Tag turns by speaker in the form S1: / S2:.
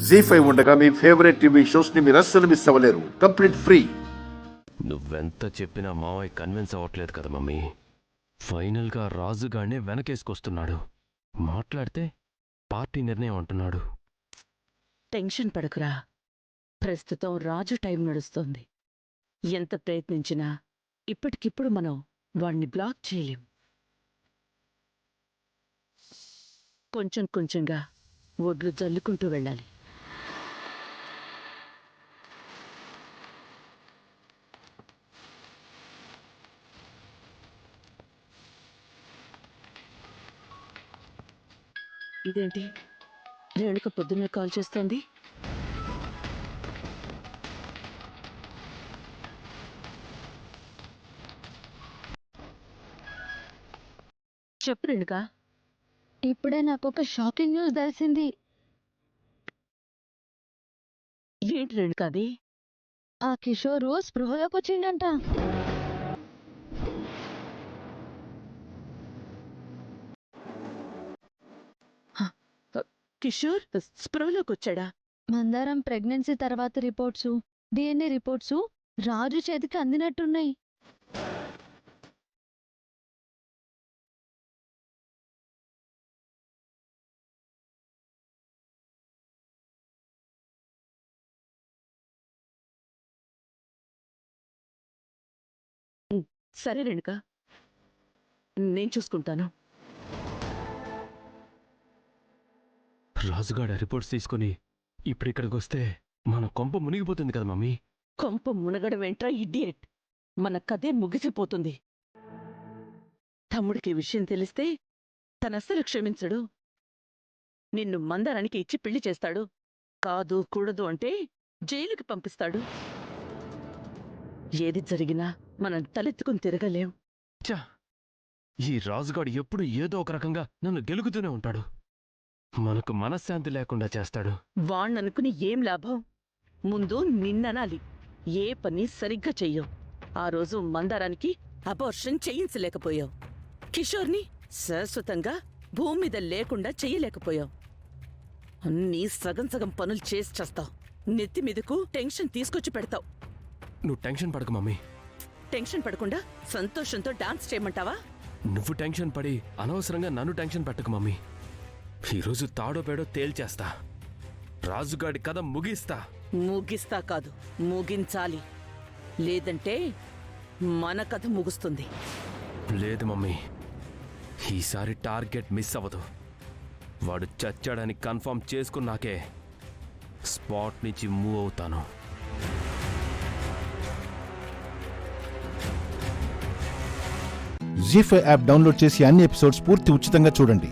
S1: జీ5 ఉండగా మీ favourite TV shows ని మీరు అస్సలు మిస్ అవ్వలేరు. Complete free.
S2: నువ్వెంత చెప్పినా మావయ్య కన్విన్స్ అవ్వట్లేదు కదా మమ్మీ. ఫైనల్గా రాజుగాడినే వెనకేసుకొస్తున్నాడు. మాట్లాడితే పార్టీ నిర్ణయం అంటున్నాడు.
S3: టెన్షన్ పడకురా. ప్రస్తుతం రాజు టైం నడుస్తోంది. ఎంత ప్రయత్నించినా ఇప్పటికిప్పుడు మనం వాణ్ణి బ్లాక్ చేయలేం. కొంచెం కొంచెంగా ఒడ్లు జల్లుకుంటూ వెళ్ళాలి. ఇదేంటి, రేణుక పొద్దున్నే కాల్ చేస్తోంది? చెప్పు రేణుక.
S4: ఇప్పుడే నాకు ఒక షాకింగ్ న్యూస్ తెలిసింది.
S3: ఏంటి రేణుక అది?
S4: ఆ కిషోరు స్పృహలోకి వచ్చిండంట.
S3: కిషోర్ స్పృహలోకి వచ్చాడా?
S4: మందారం ప్రెగ్నెన్సీ తర్వాత రిపోర్ట్సు, DNA రిపోర్ట్సు రాజు చేతికి అందినట్టున్నాయి.
S3: సరే రేణుక, నేను చూసుకుంటాను.
S2: రాజుగాడి రిపోర్ట్స్ తీసుకుని ఇప్పుడిక్కడికి వస్తే మన కొంప మునిగిపోతుంది కదా మమ్మీ.
S3: కొంప మునగడం వెంట్రా ఇడియట్. మన కథే ముగిసిపోతుంది. తమ్ముడికి విషయం తెలిస్తే తనస్సలు క్షమించడు. నిన్ను మందారానికి ఇచ్చి పెళ్లి చేస్తాడు. కాదు కూడదు అంటే జైలుకి పంపిస్తాడు. ఏది జరిగినా మనం తలెత్తుకుని తిరగలేం.
S2: ఛా! ఈ రాజుగాడు ఎప్పుడు ఏదో ఒక రకంగా నన్ను గెలుగుతూనే ఉంటాడు. మనకు మనశ్శాంతి లేకుండా చేస్తాడు.
S3: వాణ్ణనుకుని ఏం లాభం? ముందు నిన్ననాలి. ఏ పని సరిగ్గా చెయ్యవు. ఆ రోజు మందారానికి అబార్షన్ చేయించలేకపోయావు. కిషోర్ని శాశ్వతంగా భూమి మీద లేకుండా చెయ్యలేకపోయావు. అన్నీ సగం సగం పనులు చేసి చేస్తావు. నెత్తి మీదకు టెన్షన్ తీసుకొచ్చి పెడతావు.
S2: నువ్వు టెన్షన్ పడకు మమ్మీ.
S3: టెన్షన్ పడకుండా సంతోషంతో డాన్స్ చేయమంటావా?
S2: నువ్వు టెన్షన్ పడి అనవసరంగా నన్ను టెన్షన్ పెట్టకు మమ్మీ. ఈరోజు తాడో పేడో తేల్చేస్తా. రాజుగాడి కథ ముగిస్తా.
S3: ముగిస్తా కాదు, ముగించాలి. లేదంటే మన కథ ముగుస్తుంది.
S2: లేదు మమ్మీ, ఈసారి టార్గెట్ మిస్ అవ్వదు. వాడు చచ్చాడని కన్ఫర్మ్ చేసుకున్నాకే స్పాట్ నుంచి మూవ్ అవుతాను.
S5: జీ5 యాప్ డౌన్లోడ్ చేసి అన్ని ఎపిసోడ్స్ పూర్తి ఉచితంగా చూడండి.